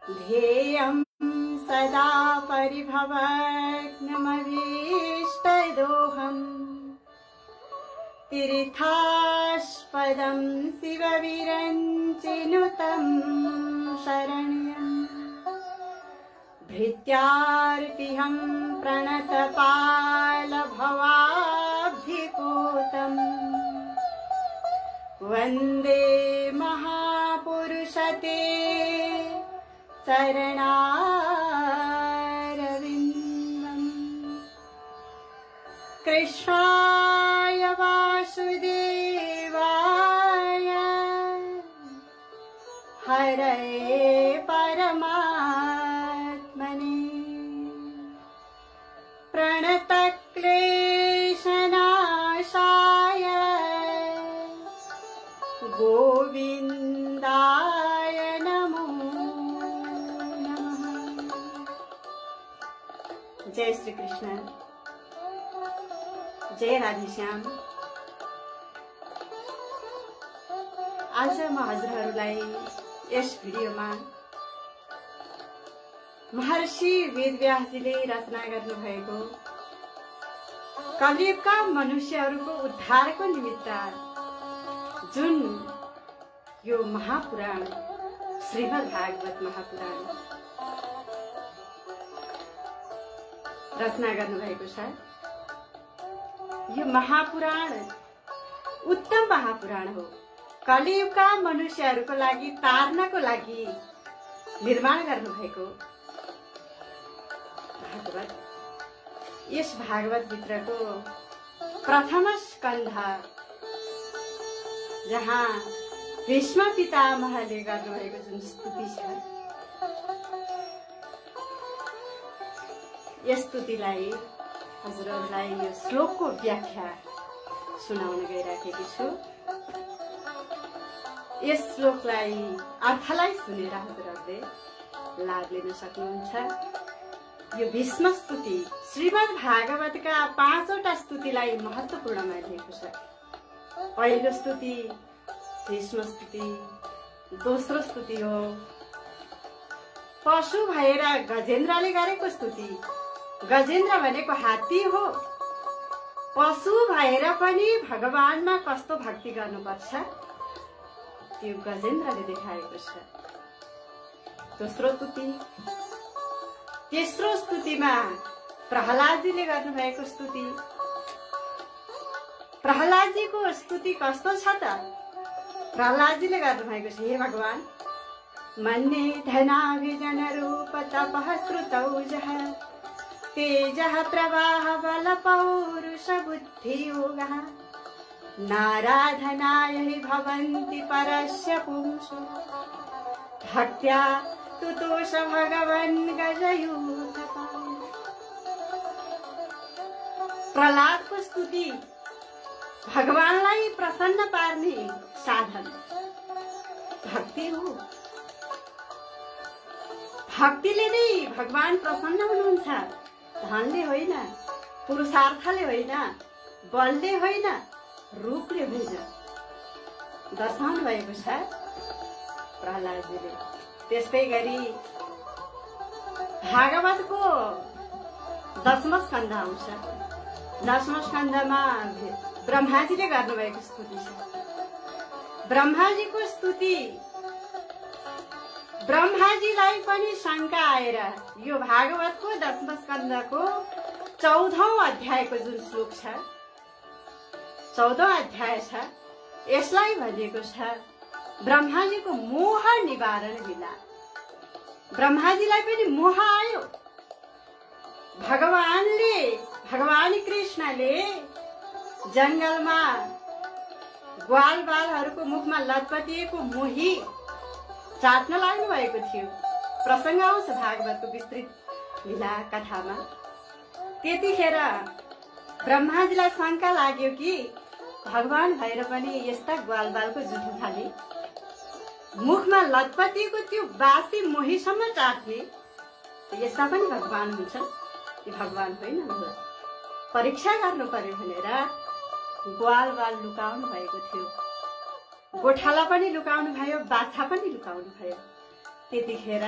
ध्येयं सदा परिभवग्नमभीष्टदोहम् तीर्थास्पदं शिवविरञ्चिनुतं शरण्यम् भृत्यार्तिहं प्रणतपालभवाब्धिपूतम् वन्दे महापुरुषते चरणारविन्दम्। कृष्णाय वासुदेवाय हरये परमात्मने प्रणतक्लेशनाशाय गोविन्दाय नमो नमः। जय श्री कृष्ण, जय राधेश्याम। आज म हजुरहरूलाई यस भिडियोमा महर्षि वेदव्यासजीले रचना गर्नुभएको कलियुगका मनुष्यहरूको उद्धारको निमित्त जुन यो महापुराण श्रीमद् भागवत महापुराण रचना गर्नुभएको छ। यो महापुराण उत्तम महापुराण हो। कलियुगका मनुष्यहरूको लागि तार्नको लागि निर्माण गर्नुभएको भागवत। यस भागवत भित्रको प्रथम स्कन्ध जहाँ भीष्म पितामहले गर्नुभएको जुन स्तुति छ, यस स्तुतिलाई हजुरहरूलाई यो श्लोकको व्याख्या सुनाउन गइराखेकी छु। यस श्लोकलाई अर्थलाई सुनेर हजुरहरूले लाभ लिन सक्नुहुन्छ। यो भीष्म स्तुति श्रीमद् भागवतका 5वटा स्तुतिलाई महत्त्वपूर्ण मानिएको छ। पहिलो स्तुति भीष्म स्तुति, दोस्रो स्तुति हो पशु भएर गजेन्द्रले गरेको स्तुति। गजेन्द्र भनेको हात्ती हो। पशु भएर पनि भगवानमा कस्तो भक्ति गर्नुपर्छ त्यो गजेन्द्रले देखाएको छ। दोस्रो स्तुति। तेस्रो स्तुतिमा प्रहलादजीले गर्नुभएको स्तुति। प्रहलादजीको स्तुति कस्तो छ त? प्रहलादजीले गर्नुभएको छ, हे भगवान, मन्ये धनाभिजन रूप तपः श्रुतौजः तेजः प्रवाह बल पौरुष बुद्धि योगः नाराधनाय हि भवन्ति परस्य पुंसो भक्त्या तुतोष भगवन् गजयूथपाल। प्रहलादको स्तुति भगवानलाई प्रसन्न पार्ने साधन भक्ति हो। भक्तिले नै भगवान प्रसन्न हुनुहुन्छ। धनले होइन, पुरुषार्थले होइन, बलले होइन, रूपले होइन, दर्शाउनु भएको छ प्रहलादजीले। त्यस्तै गरी भागवतको 10वां स्कन्ध आउँछ। 10वां स्कन्धमा ब्रह्माजीले गर्नुभएको स्तुति छ। ब्रह्माजीको स्तुति ब्रह्माजीलाई पनि शंका आएर यो भागवतको 10वां स्कन्धको 14औं अध्यायको जुन श्लोक छ, 14औं अध्याय छ, यसलाई भनिएको छ ब्रह्माजीको मोह निवारण लीला। ब्रह्माजीलाई पनि मोह आयो। भगवान कृष्णले जंगलमा ग्वालबालहरूको मुखमा लटपटिएको मोही चाट्न लाग्नु भएको थियो। प्रसंग आउँछ भागवतको विस्तृत लीला कथामा। त्यतिखेर ब्रह्माजीलाई शंका लाग्यो कि भगवान भएर पनि यस्ता ग्वालबालको जुठो खाली मुखमा लटपटिएको त्यो बासी मोहीसम्म चाट्ने यस्ता पनि भगवान हुन्छन् कि भगवान होइन, परीक्षा गर्नु पर्यो भनेर ग्वाल बाल लुकाउनु भएको थियो, गोठाला पनि लुकाउनु भयो, बाछा पनि लुकाउनु भयो। त्यतिखेर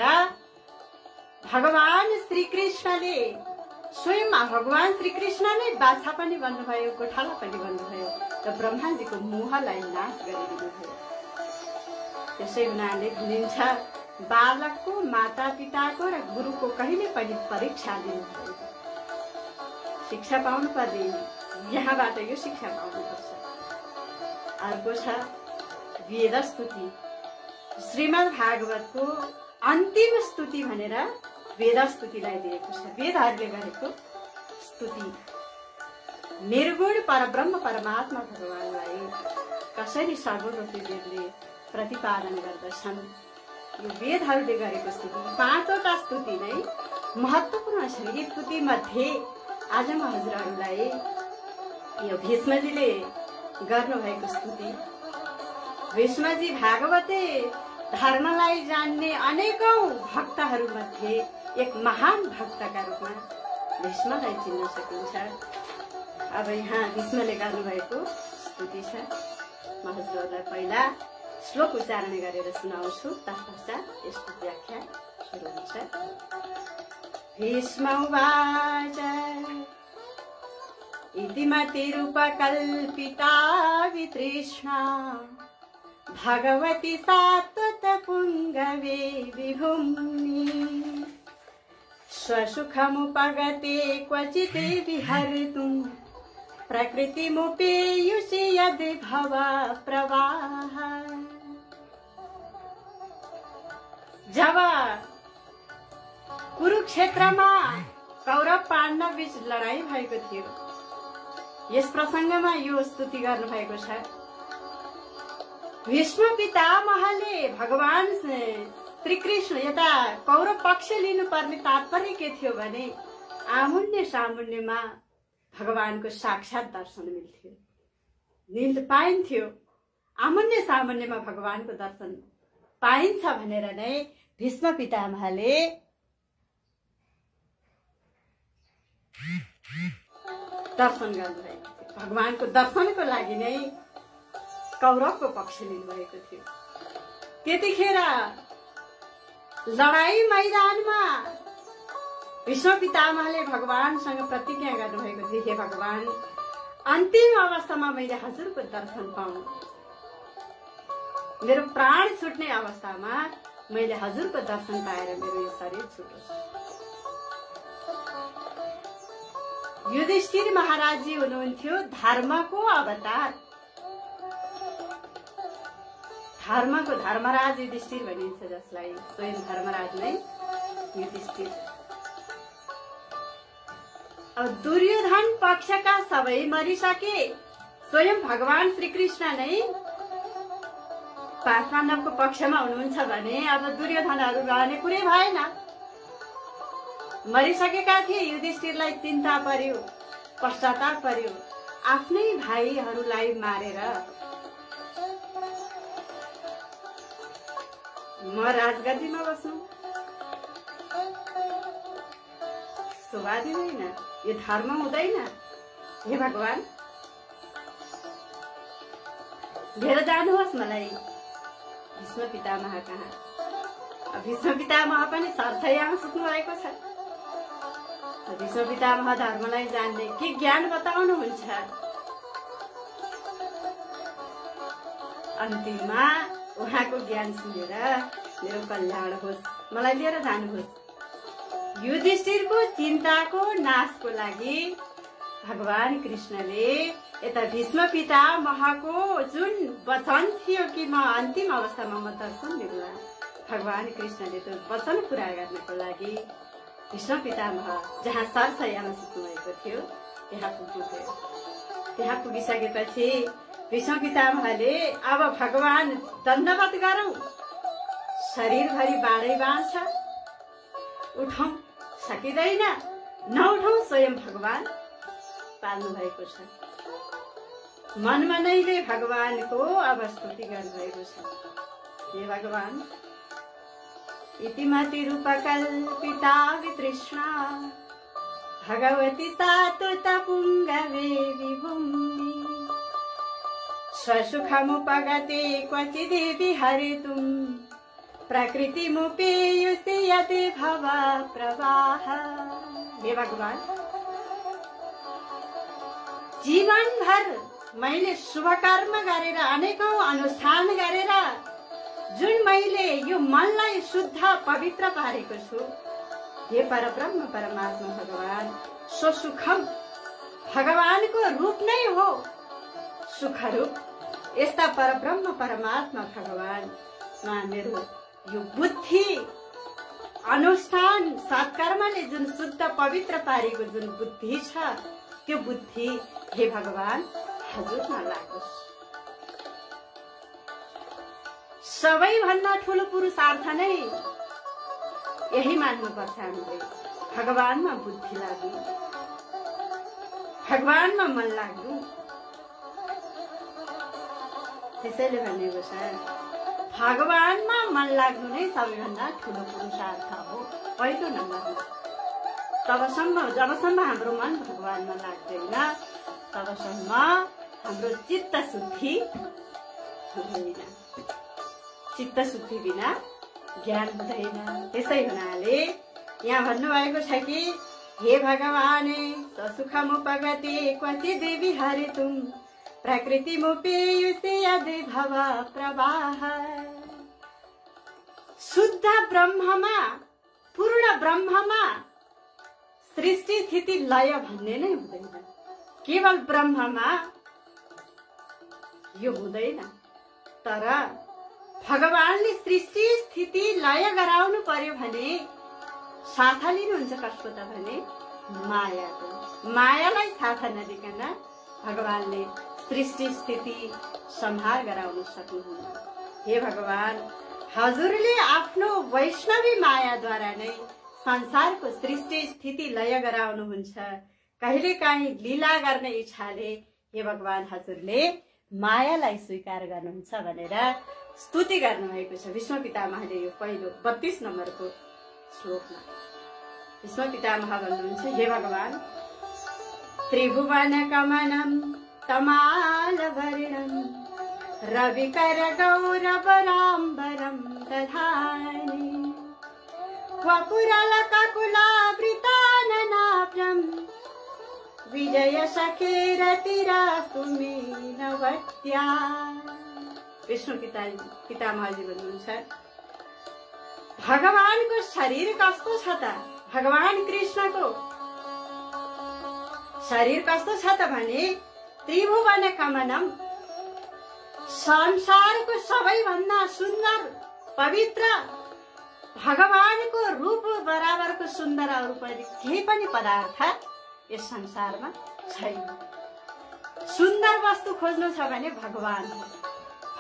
भगवान श्री कृष्णले स्वयं भगवान श्री कृष्ण नै बाछा पनि बन्नुभयो, गोठाला पनि बन्नुभयो र ब्रह्माजीको मोहलाई नाश गरिदिनु भयो। त्यसै हुनाले भनिन्छ बालकको माता पिताको र गुरुको कहिले पनि परीक्षा लिनु पर्दैन। शिक्षा पाउनु पर्दैन, यहाँबाट यो शिक्षा पाउनुपर्छ। अर्को छ वेद स्तुति। श्रीमद् भागवतको अन्तिम स्तुति भनेर वेद स्तुतिलाई दिएको छ। वेदहरूले गरेको स्तुति निर्गुण परब्रह्म परमात्मा भगवानलाई कसरी सर्वरूपी वेदले प्रतिपादन गर्दछन्। यो वेदहरूले गरेको स्तुति 5वटा स्तुति नै महत्त्वपूर्ण छन्। यी स्तुति मध्ये आज म हजुरहरूलाई यो भीष्मजीले गर्नुभएको स्तुति, भीष्मजी भागवते धर्मलाई जान्ने अनेकौं भक्तहरू मध्ये एक महान भक्तका रूपमा भीष्मलाई चिन्न सकिन्छ। अब यहाँ भीष्मले गर्नुभएको स्तुति छ। म हजुरहरूलाई पहिला श्लोक उच्चारण गरेर सुनाउँछु, तत्पश्चात यसको व्याख्या सुरु हुन्छ। भीष्म उवाच इति मतिरुपकल्पिता वितृष्णा भगवती सात्वत पुंगवे विभुम्नि स्वसुखमुपगते क्वचित् विहर्तुं प्रकृतिमुपेयुषि यद् भव प्रवाह। जब कुरुक्षेत्रमा कौरव पाण्डव बीच लडाई भएको थियो, यस प्रसंगमा यो स्तुति गर्नु भएको छ। भीष्म पितामहले भगवान श्री कृष्ण यता कौरव पक्ष लिनुपर्ने तात्पर्य के थियो भने आमुन्य सामुन्यमा भगवानको साक्षात दर्शन मिल्थ्यो, पाइन्थ्यो। आमुन्य सामुन्यमा भगवानको दर्शन पाइन्छ भनेर नै भीष्म पितामहले दर्शन गर्नुभएको थियो। भगवानको दर्शनको लागि नै कौरवको पक्ष लिनुभएको थियो। त्यतिखेर लडाई मैदानमा भीष्म पितामहले भगवानसँग प्रतिज्ञा गर्नुभएको थियो, हे भगवान, अन्तिम अवस्थामा मैले हजुरको दर्शन पाऊँ, मेरो प्राण छुट्ने अवस्थामा मैले हजुरको दर्शन पाएर मेरो यो शरीर छुटोस्। युधिष्ठिर महाराजजी हुनुहुन्थ्यो धर्मको अवतार। धर्मको धर्मराज युधिष्ठिर भनिन्छ, जसलाई स्वयं धर्मराज नै युधिष्ठिर। अब दुर्योधन पक्षका सबै मरिसके, स्वयं भगवान श्री कृष्ण नै 5 पाण्डवको पक्षमा हुनुहुन्छ भने अब दुर्योधनहरू रहने कुरै भएन। मरिसकेका थिए। युधिष्ठिरलाई चिन्ता पर्यो, पश्चाताप पर्यो, आफ्नै भाइहरूलाई मारेर म राजगद्दीमा बस्नु शोभा दिँदैन, यो धर्म हुँदैन। हे भगवान, लिएर जानुहोस् मलाई भीष्म पितामह कहाँ। भीष्म पितामह पनि सरसैयामा सुत्नु भएको छ। भीष्म पितामह धर्मलाई जान्ने के ज्ञान बताउनुहुन्छ। अन्तिममा उहाँको ज्ञान सुनेर मेरो कल्याण होस्, मलाई लिएर जानुहोस्। युधिष्ठिरको चिन्ताको नाशको लागि भगवान कृष्णले यता भीष्म पितामहको जुन वचन थियो कि म अन्तिम अवस्थामा म दर्शन दिउँला, भगवान कृष्णले त्यो वचन पूरा गर्नको लागि भीष्म पितामह जहाँ सरसैयामा सुत्नु भएको थियो त्यहाँ पुग्नुभयो। त्यहाँ पुगिसकेपछि भीष्म पितामहले अब भगवान दण्डवत गरौं, शरीरभरि बाँडै बाँड्छ, उठौं सकिँदैन, नउठौं, स्वयं भगवान पाल्नु भएको छ। मनमनैले भगवानको अब स्तुति गर्नुभएको छ। हे भगवान, इतिमति रूपकल्पिता वितृष्णा भगवती सात्वत पुंगवे विभुम्नि स्वसुखमुपगते क्वचिदे विहरितुं प्रकृतिमुपेयुषि यदि भव प्रवाह। हे भगवान, जीवनभर मैले शुभ कर्म गरेर अनेकौं अनुष्ठान गरेर जुन मैले यो मनलाई शुद्ध पवित्र पारेको छु, हे परब्रह्म परमात्मा भगवान, सो सुखम भगवानको रूप नै हो सुखरूप। यस्ता परब्रह्म परमात्मा भगवान मेरो यो बुद्धि अनुष्ठान सत्कर्मले जुन शुद्ध पवित्र पारेको जुन बुद्धि छ, त्यो बुद्धि हे भगवान हजुरमा लागोस्। सबैभन्दा ठुलो पुरुषार्थ नै यही मान्नुपर्छ हामीले, भगवानमा बुद्धि लाग्नु, भगवानमा मन लाग्नु। त्यसैले भनेको छ भगवानमा मन लाग्नु नै सबैभन्दा ठुलो पुरुषार्थ हो, पहिलो नम्बरमा। तबसम्म जबसम्म हाम्रो मन भगवानमा लाग्दैन तबसम्म हाम्रो चित्त शुद्धि हुँदैन। चित्त शुद्धि बिना ज्ञान हुँदैन। त्यसै हुनाले यहाँ भन्नुभएको छ कि हे भगवान सुखमुपगते क्वचिद् विहरितुं प्रकृतिमुपेयुषि यदि भव प्रवाह। शुद्ध ब्रह्ममा, पूर्ण ब्रह्ममा सृष्टि स्थिति लय भन्ने नै हुँदैन। केवल ब्रह्ममा यो हुँदैन, तर भगवानले सृष्टि स्थिति लय गराउनु पर्यो भने साथा लिनुहुन्छ कसको त भने मायाको। मायालाई साथा नदिकन भगवानले सृष्टि स्थिति संहार गराउन सक्नुहुन्न। हे भगवान, हजुरले आफ्नो वैष्णवी मायाद्वारा नै संसारको सृष्टि स्थिति लय गराउनुहुन्छ। कहिलेकाहीँ लीला गर्ने इच्छाले हे भगवान हजुरले मायालाई स्वीकार गर्नुहुन्छ भनेर स्तुति गर्नुभएको छ भीष्म पितामहले। यो पहिलो 32 नम्बरको श्लोकमा भीष्म पितामह भन्नुहुन्छ, हे भगवान त्रिभुवन कमनं तमालवर्णं रविकर गौरवराम्बरं दधानि वपुरलककुलावृताननाभ्यं विजय सखेरतिरास्तु मे नवत्या। विष्णु पितामहजी भन्नुहुन्छ, भगवानको शरीर कस्तो छ त? भगवान कृष्णको शरीर कस्तो छ त भने त्रिभुवन कमनम, संसारको सबैभन्दा सुन्दर पवित्र भगवानको रूप बराबरको सुन्दर अरू पनि केही पनि पदार्थ यस संसारमा छैन। सुन्दर वस्तु खोज्नु छ भने भगवान हो,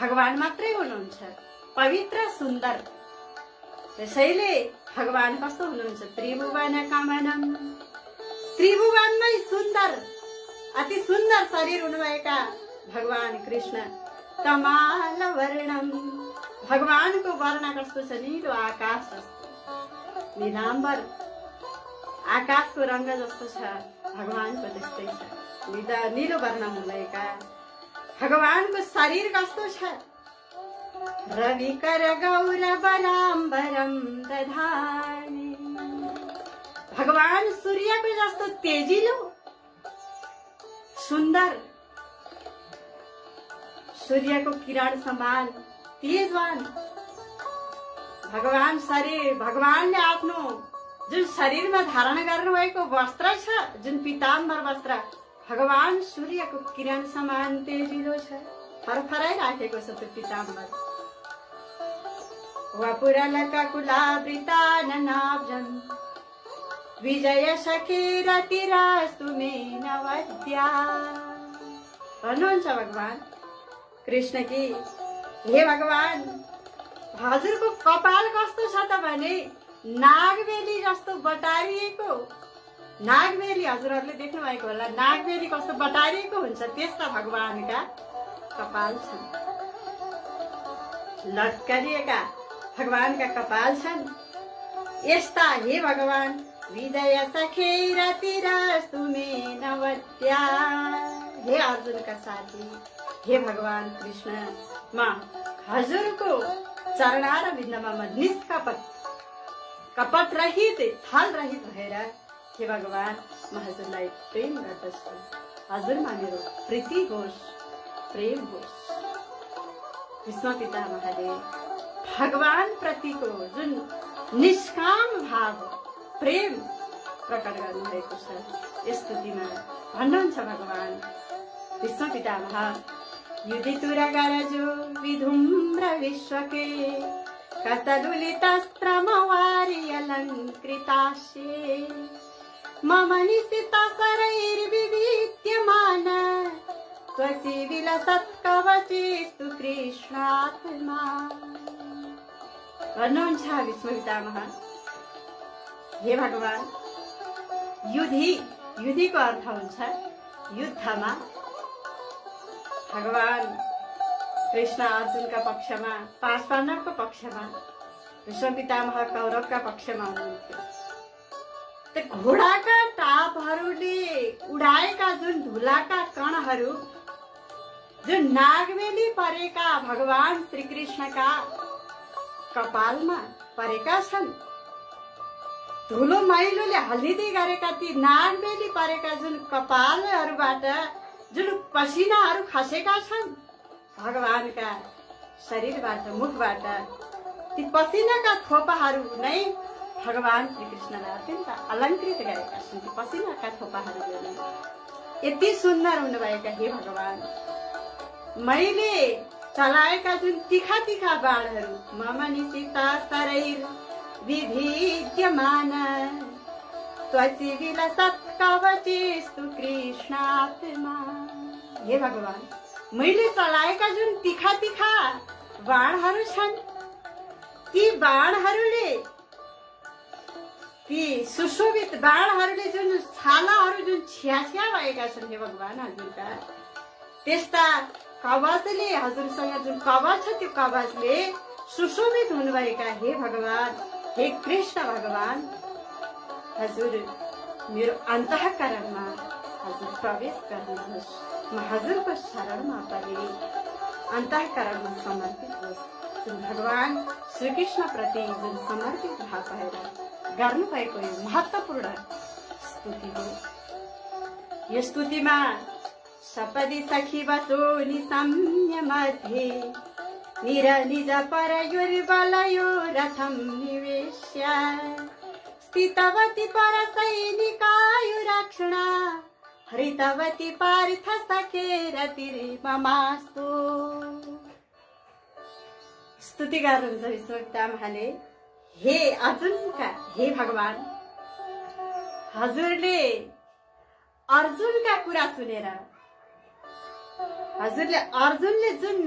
भगवान मात्रै हुनुहुन्छ पवित्र सुन्दर। त्यसैले भगवान कस्तो हुनुहुन्छ? त्रिभुवन कमनम, त्रिभुवनमै सुन्दर, अति सुन्दर शरीर हुनुभएका भगवान कृष्ण। तमाल वर्णम, भगवानको वर्ण कस्तो छ? नीलो आकाश जस्तो, नीलाम्बर आकाशको रंग जस्तो छ भगवानको त्यस्तै छ, नीलो वर्ण हुनुभएका भगवानको शरीर कस्तो छ? रविकर गौरवराम्बरं दधानि, भगवान सूर्यको जस्तो तेजिलो सुन्दर, सूर्यको किरण समान तेजवान भगवान शरीर। भगवानले आफ्नो जुन शरीरमा धारण गर्नुभएको वस्त्र छ, जुन पीताम्बर वस्त्र, भगवान सूर्यको किरण समान तेजिलो छ, फरफराइराखेको छ त्यो पीताम्बर। वपुरलककुलावृताननाभ्यं विजय सखेरतिरास्तु मे नवद्या। भन्नुहुन्छ भगवान कृष्ण कि हे भगवान, हजुरको कपाल कस्तो छ त भने नागबेली जस्तो बटारिएको, नागबेली हजुरहरूले देख्नु भएको होला, नागबेली कस्तो बटारिएको हुन्छ त्यस्ता भगवानका कपाल छन्, लटकारिएका भगवानका कपाल छन्। यस्ता हे भगवान विजय सखेरतिरास्तु मे नवद्या, हे अर्जुनका साथी, हे भगवान कृष्ण, म हजुरको चरणार बिन्दमा म कपट रहित, छल रहित भएर हे भगवान म हजुरलाई प्रेम गर्दछु। हजुरमा मेरो प्रीति होस्, प्रेम होस्। भीष्म पितामहले भगवान प्रतिको जुन निष्काम भाव, प्रेम प्रकट गर्नुभएको छ। यस स्तुतिमा भन्नुहुन्छ भगवान भीष्म पितामह, युधितुर गरजो विधुम्र विश्वके कतदुलितस्त्रमवारि अलङ्कृतास्ये मम निशिता शरैर्विविद्यमान त्वचि विलसत्कवचेस्तु कृष्णात्मा। भन्नुहुन्छ भीष्म पितामह, हे भगवान, युधिको अर्थ हुन्छ युद्धमा भगवान कृष्ण अर्जुनका पक्षमा, पाँच पाण्डवको पक्षमा, भीष्म पितामह कौरवका पक्षमा हुनुहुन्थ्यो। त्यो घोडाका टापहरूले उडाएका जुन धुलाका कणहरू जुन नागबेली परेका भगवान श्री कृष्णका कपालमा परेका छन्, धुलो मैलोले हल्लिँदै गरेका ती नागबेली परेका जुन कपालहरूबाट जुन पसिनाहरू खसेका छन् भगवानका शरीरबाट, मुखबाट, ती पसिनाका थोपाहरू नै भगवान श्री कृष्णलाई अत्यन्त अलङ्कृत गरेका छन्। ती पसिनाका थोपाहरूले नै यति सुन्दर हुनुभएका हे भगवान, मैले चलाएका जुन तिखा तिखा बाणहरू मम निशिता शरैर विभिद्यमान त्वचि विलसत्कवचेस्तु कृष्णात्मा। हे भगवान, मैले चलाएका जुन तिखा तिखा बाणहरू छन्, ती बाणहरूले, ती सुशोभित बाणहरूले जुन छालाहरू जुन छ्याछ्या भएका छन् हे भगवान हजुरका, त्यस्ता कवचले, हजुरसँग जुन कवच छ त्यो कवचले सुशोभित हुनुभएका हे भगवान, हे कृष्ण भगवान, हजुर मेरो अन्तःकरणमा हजुर प्रवेश गर्नुहोस्। म हजुरको शरणमा परे अन्तःकरणमा समर्पित होस्। जुन भगवान श्रीकृष्ण प्रति जुन समर्पित भाव भएर गर्नुभएको यो महत्त्वपूर्ण स्तुति हो। यो स्तुतिमा सपदि सखी बसो निसम्य मध्ये निज परयुर्बलयो रथं निवेश्य स्थितवती परसैनिकायुरक्षणा हरितवती पार्थ सखेरतिर्ममास्तु। स्तुति गर्नुहुन्छ भीष्म पितामहले, हे अर्जुनका, हे भगवान, हजुरले अर्जुनका कुरा सुनेर, हजुरले अर्जुनले जुन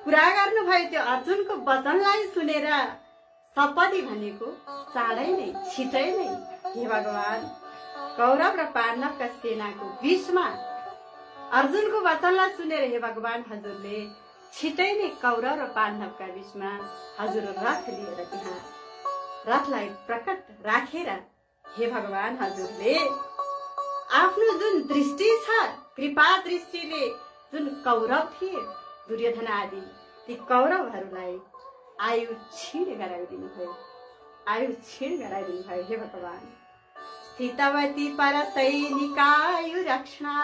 कुरा गर्नुभयो त्यो अर्जुनको वचनलाई सुनेर सपदि भनेको चाँडै नै, छिटै नै हे भगवान, कौरव र पाण्डवका सेनाको बीचमा अर्जुनको वचनलाई सुनेर हे भगवान हजुरले छिटै नै कौरव र पाण्डवका बीचमा हजुर रथ लिएर त्यहाँ रथलाई प्रकट राखेर हे भगवान हजुरले आफ्नो जुन दृष्टि छ, कृपा दृष्टिले जुन कौरव थिए, दुर्योधन आदि, ती कौरवहरूलाई आयु क्षीण गराइदिनु भयो, आयु क्षीण गराइदिनु भयो हे भगवान। स्थितवती परसैनिकायुरक्षणा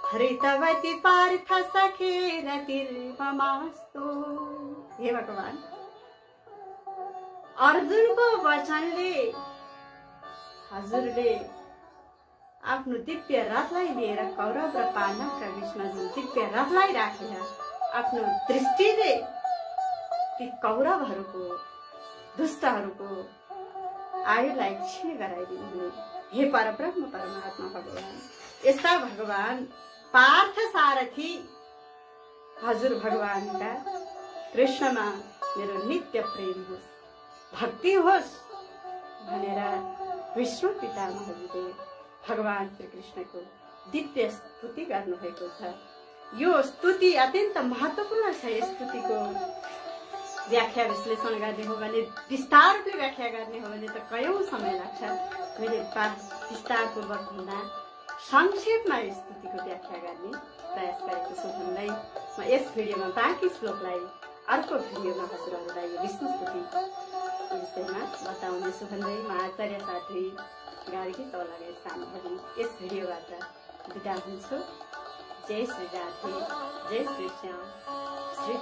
हरितवती पार्थ सखेरतिर्ममास्तु। हे भगवान, अर्जुनको वचनले हजुरले आफ्नो दिव्य रथलाई लिएर कौरव र पाण्डवका बीचमा जुन दिव्य रथलाई राखेर आफ्नो दृष्टिले ती कौरवहरूको, दुष्टहरूको आयुलाई क्षीण गराइदिनु हुने हे परब्रह्म परमात्मा भगवान। यस्ता भगवान पार्थ सारथी हजुर भगवानका कृष्णमा मेरो नित्य प्रेम होस्, भक्ति होस् भनेर भीष्म पितामहले भगवान श्री कृष्णको दिव्य स्तुति गर्नुभएको छ। यो स्तुति अत्यन्त महत्त्वपूर्ण छ। यस स्तुतिको व्याख्या विश्लेषण गर्ने हो भने, विस्तार रूपले व्याख्या गर्ने हो भने त कयौं समय लाग्छ। मैले विस्तारपूर्वक भन्दा संक्षेपमा स्तुतिको व्याख्या गर्ने प्रयास गरेको छु भन्दै म यस भिडियोमा बाँकी श्लोकलाई अर्को भिडियोमा हजुरहरूलाई यो विष्णु स्तुति विषयमा बताउनेछु भन्दै म आचार्य साथी गार्गी चौलागाई सामग्री यस भिडियोबाट बिदा हुन्छु। जय श्री राधे, जय श्री श्याम, श्री